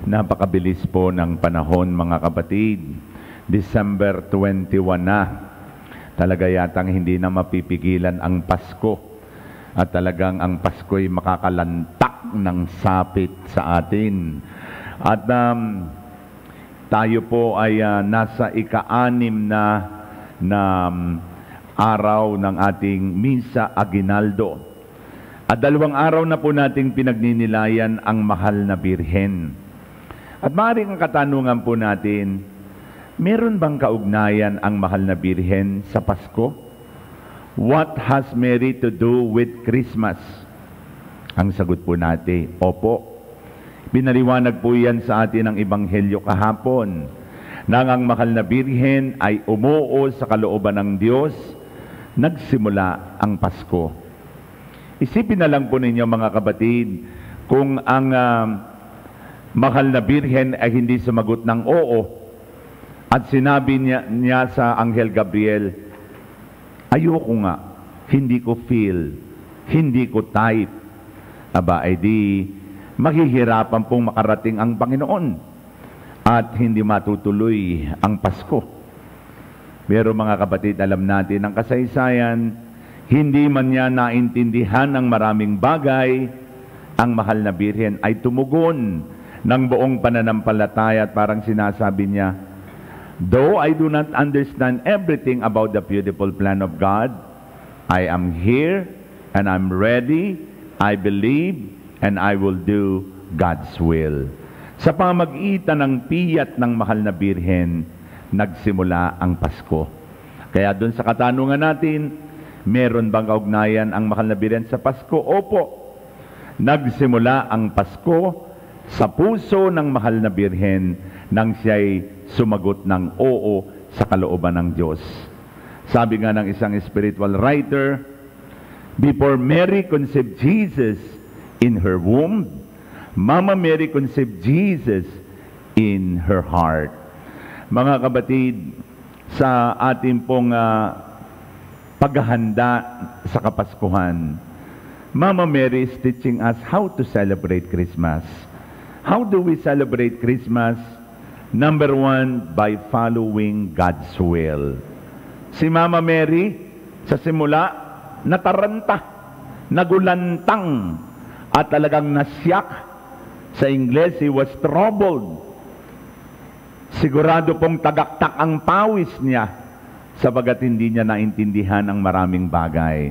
Napakabilis po ng panahon, mga kapatid. December 21 na. Talaga yatang hindi na mapipigilan ang Pasko. At talagang ang Pasko'y makakalantak ng sapit sa atin. At tayo po ay nasa ika-6 na araw ng ating Misa Aguinaldo. At 2 araw na po nating pinagninilayan ang Mahal na Birhen. At maaaring ang katanungan po natin, meron bang kaugnayan ang Mahal na Birhen sa Pasko? What has Mary to do with Christmas? Ang sagot po natin, opo. Pinaliwanag po yan sa atin ng Ebanghelyo kahapon, nang ang Mahal na Birhen ay umuo sa kalooban ng Diyos, nagsimula ang Pasko. Isipin na lang po ninyo, mga kapatid, kung ang Mahal na Birhen ay hindi sumagot ng oo at sinabi niya sa Anghel Gabriel, ayoko nga, hindi ko feel, hindi ko type. Aba, ay di mahihirapan pong makarating ang Panginoon at hindi matutuloy ang Pasko. Pero mga kapatid, alam natin ang kasaysayan, hindi man niya naintindihan ang maraming bagay, ang Mahal na Birhen ay tumugon ng buong pananampalataya at parang sinasabi niya, though I do not understand everything about the beautiful plan of God, I am here and I'm ready, I believe, and I will do God's will. Sa pamagitan ng piyat ng Mahal na Birhen, nagsimula ang Pasko. Kaya doon sa katanungan natin, meron bang kaugnayan ang Mahal na Birhen sa Pasko? Opo. Nagsimula ang Pasko sa puso ng Mahal na Birhen nang siya'y sumagot ng oo sa kalooban ng Diyos. Sabi nga ng isang spiritual writer, before Mary conceived Jesus in her womb, Mama Mary conceived Jesus in her heart. Mga kapatid, sa ating pong paghahanda sa Kapaskuhan, Mama Mary is teaching us how to celebrate Christmas. How do we celebrate Christmas? Number 1, by following God's will. Si Mama Mary, sa simula, nataranta, nagulantang, at talagang nasyak. Sa Ingles, he was troubled. Sigurado pong tagaktak ang pawis niya, sabagat hindi niya naintindihan ang maraming bagay.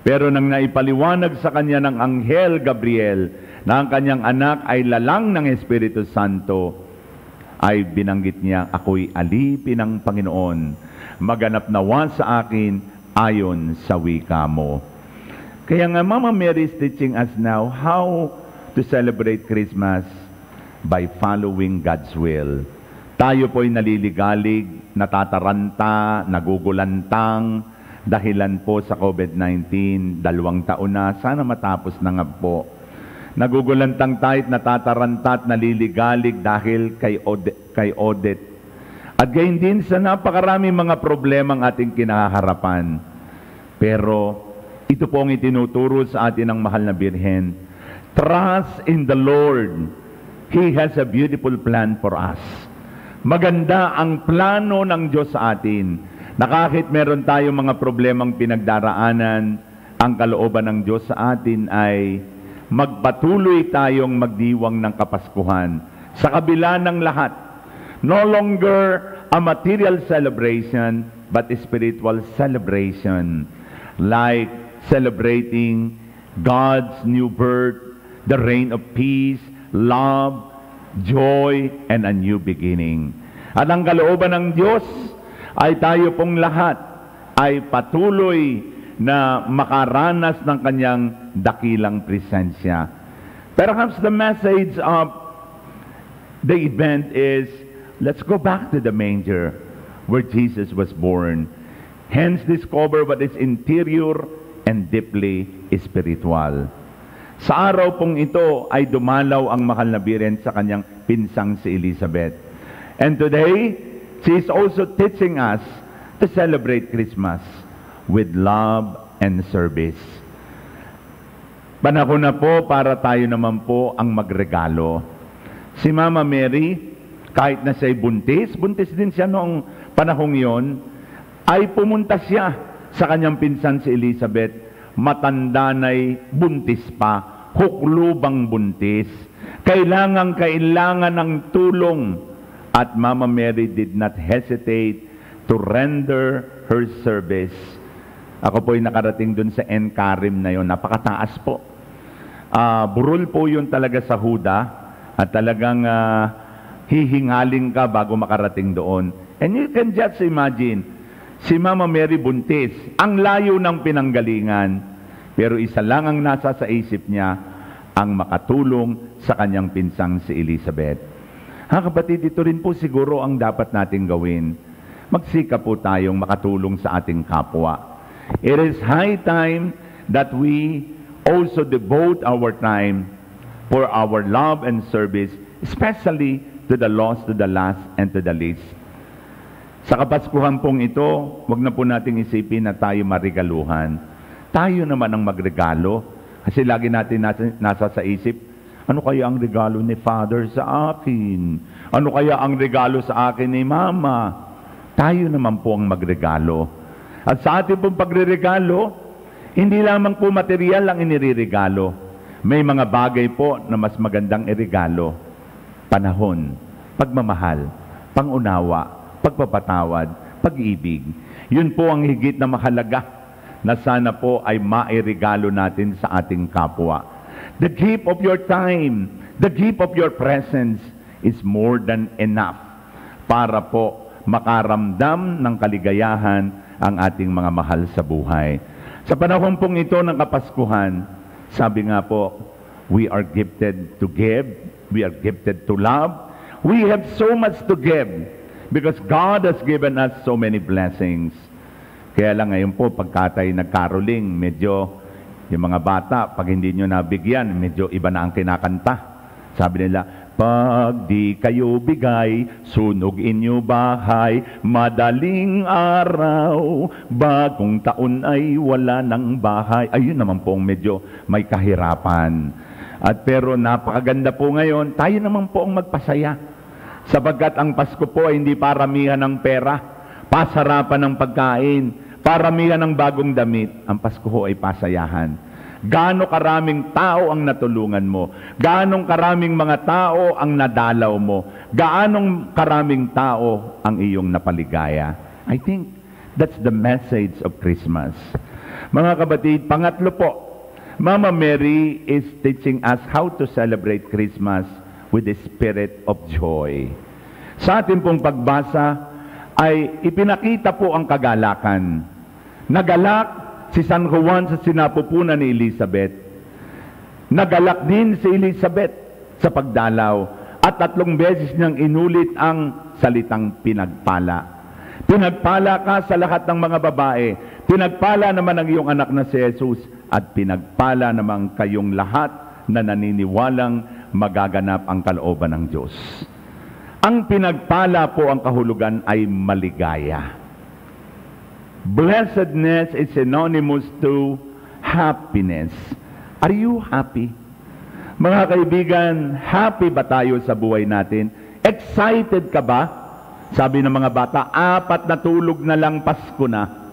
Pero nang naipaliwanag sa kanya ng Anghel Gabriel na ang kanyang anak ay lalang ng Espiritu Santo, ay binanggit niya, ako'y alipin ng Panginoon, maganap nawa sa akin ayon sa wika mo. Kaya nga Mama Mary is teaching us now how to celebrate Christmas by following God's will. Tayo po'y naliligalig, natataranta, nagugulantang, dahilan po sa COVID-19, 2 taon na, sana matapos na nga po. Nagugulantang tayo't natataranta at naliligalig dahil kay Odette. At gayon din sa napakarami mga problema ang ating kinahaharapan. Pero ito po ang itinuturo sa atin ng Mahal na Birhen. Trust in the Lord. He has a beautiful plan for us. Maganda ang plano ng Diyos sa atin. Na kahit meron tayong mga problemang pinagdaraanan, ang kalooban ng Diyos sa atin ay magpatuloy tayong magdiwang ng Kapaskuhan. Sa kabila ng lahat, no longer a material celebration, but a spiritual celebration. Like celebrating God's new birth, the reign of peace, love, joy, and a new beginning. At ang kalooban ng Diyos ay tayo pong lahat ay patuloy na makaranas ng kanyang dakilang presensya. Perhaps the message of the event is, let's go back to the manger where Jesus was born. Hence, discover what is interior and deeply spiritual. Sa araw pong ito ay dumalaw ang Mahal na Birhen sa kanyang pinsang si Elizabeth. And today, she is also teaching us to celebrate Christmas with love and service. Panahon na po para tayo naman po ang magregalo. Si Mama Mary, kahit na siya'y buntis din siya noong panahong yon, ay pumunta siya sa kanyang pinsan si Elizabeth, matanda na'y buntis pa, huklubang buntis. Kailangan ng tulong. At Mama Mary did not hesitate to render her service. Ako po'y nakarating dun sa Enkarim na yon. Napakataas po. Burol po yun talaga sa Huda. At talagang hihingaling ka bago makarating doon. And you can just imagine, si Mama Mary buntis, ang layo ng pinanggalingan, pero isa lang ang nasa sa isip niya, ang makatulong sa kanyang pinsang si Elizabeth. Kapatid, ito rin po siguro ang dapat nating gawin. Magsika po tayong makatulong sa ating kapwa. It is high time that we also devote our time for our love and service, especially to the lost, to the last, and to the least. Sa Kapaskuhan pong ito, wag na po nating isipin na tayo marigaluhan. Tayo naman ang magregalo. Kasi lagi natin nasa sa isip, ano kaya ang regalo ni Father sa akin? Ano kaya ang regalo sa akin ni Mama? Tayo naman po ang magregalo. At sa ating pong pagre-regalo, hindi lamang po material ang iniregalo. May mga bagay po na mas magandang iregalo. Panahon, pagmamahal, pangunawa, pagpapatawad, pag-ibig. Yun po ang higit na mahalaga na sana po ay mairegalo natin sa ating kapwa. The gift of your time, the gift of your presence is more than enough para po makaramdam ng kaligayahan ang ating mga mahal sa buhay. Sa panahon pong ito ng Kapaskuhan, sabi nga po, we are gifted to give, we are gifted to love, we have so much to give because God has given us so many blessings. Kaya lang ngayon po, pagka tayo nagkaroling, medyo yung mga bata, pag hindi nyo nabigyan, medyo iba na ang kinakanta. Sabi nila, pag di kayo bigay, sunog inyo bahay, madaling araw, bagong taon ay wala ng bahay. Ayun naman po medyo may kahirapan. At pero napakaganda po ngayon, tayo naman po ang magpasaya. Sapagkat ang Pasko po ay hindi paramihan ng pera, pasarapan ng pagkain, paramihan ng bagong damit. Ang Pasko ho ay pasayahan. Gaano karaming tao ang natulungan mo? Gaano karaming mga tao ang nadalaw mo? Gaano karaming tao ang iyong napaligaya? I think that's the message of Christmas. Mga kapatid, pangatlo po, Mama Mary is teaching us how to celebrate Christmas with the spirit of joy. Sa ating pong pagbasa ay ipinakita po ang kagalakan. Nagalak si San Juan sa sinapupunan ni Elizabeth. Nagalak din si Elizabeth sa pagdalaw at 3 beses niyang inulit ang salitang pinagpala. Pinagpala ka sa lahat ng mga babae. Pinagpala naman ang iyong anak na si Jesus at pinagpala naman kayong lahat na naniniwalang magaganap ang kalooban ng Diyos. Ang pinagpala po ang kahulugan ay maligaya. Blessedness is synonymous to happiness. Are you happy? Mga kaibigan, happy ba tayo sa buhay natin? Excited ka ba? Sabi ng mga bata, 4 na tulog na lang Pasko na.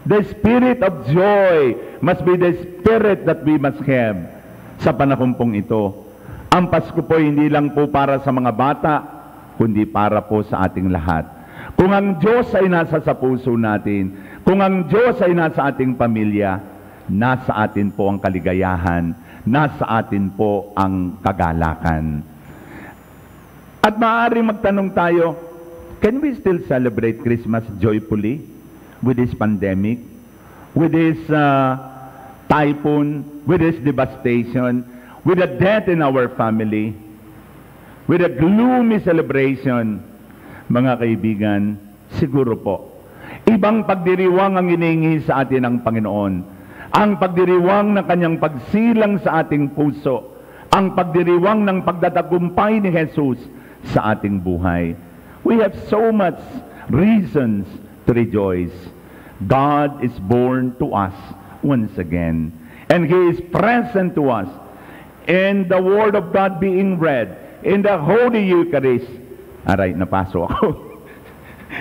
The spirit of joy must be the spirit that we must have sa panahon pong ito. Ang Pasko po hindi lang po para sa mga bata, kundi para po sa ating lahat. Kung ang Diyos ay nasa sa puso natin, kung ang Diyos ay nasa ating pamilya, nasa atin po ang kaligayahan, nasa atin po ang kagalakan. At maaaring magtanong tayo, can we still celebrate Christmas joyfully with this pandemic, with this typhoon, with this devastation, with the death in our family, with a gloomy celebration? Mga kaibigan, siguro po, ibang pagdiriwang ang hinihingi sa atin ng Panginoon. Ang pagdiriwang ng kanyang pagsilang sa ating puso. Ang pagdiriwang ng pagdatagumpay ni Jesus sa ating buhay. We have so much reasons to rejoice. God is born to us once again. And He is present to us. And the Word of God being read, in the Holy Eucharist, aray, napaso ako.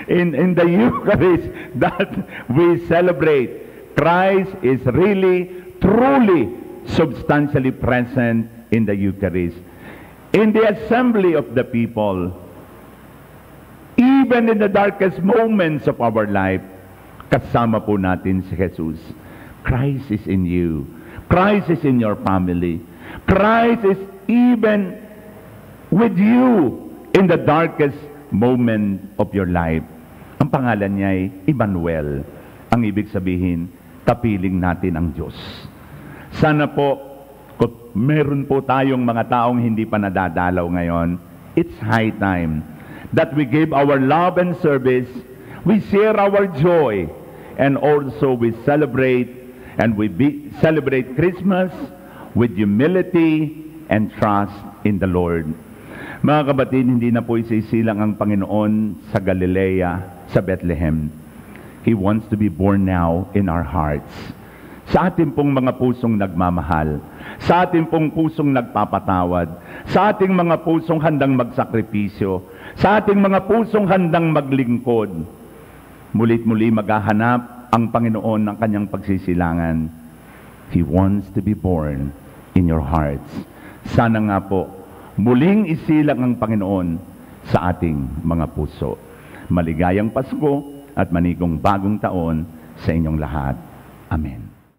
In the Eucharist that we celebrate, Christ is really, truly, substantially present in the Eucharist. In the assembly of the people, even in the darkest moments of our life, kasama po natin si Jesus. Christ is in you. Christ is in your family. Christ is even with you in the darkest moment of your life. Ang pangalan niya ay Emmanuel. Ang ibig sabihin, kapiling natin ang Diyos. Sana po, kung meron po tayong mga taong hindi pa nadadalaw ngayon, it's high time that we give our love and service, we share our joy, and also we celebrate celebrate Christmas with humility and trust in the Lord. Mga kapatid, hindi na po isisilang ang Panginoon sa Galilea, sa Bethlehem. He wants to be born now in our hearts. Sa ating pong mga pusong nagmamahal, sa ating pong pusong nagpapatawad, sa ating mga pusong handang magsakripisyo, sa ating mga pusong handang maglingkod, mulit muli maghahanap ang Panginoon ng kanyang pagsisilangan. He wants to be born in your hearts. Sana nga po, muling isilang ang Panginoon sa ating mga puso. Maligayang Pasko at manigong bagong taon sa inyong lahat. Amen.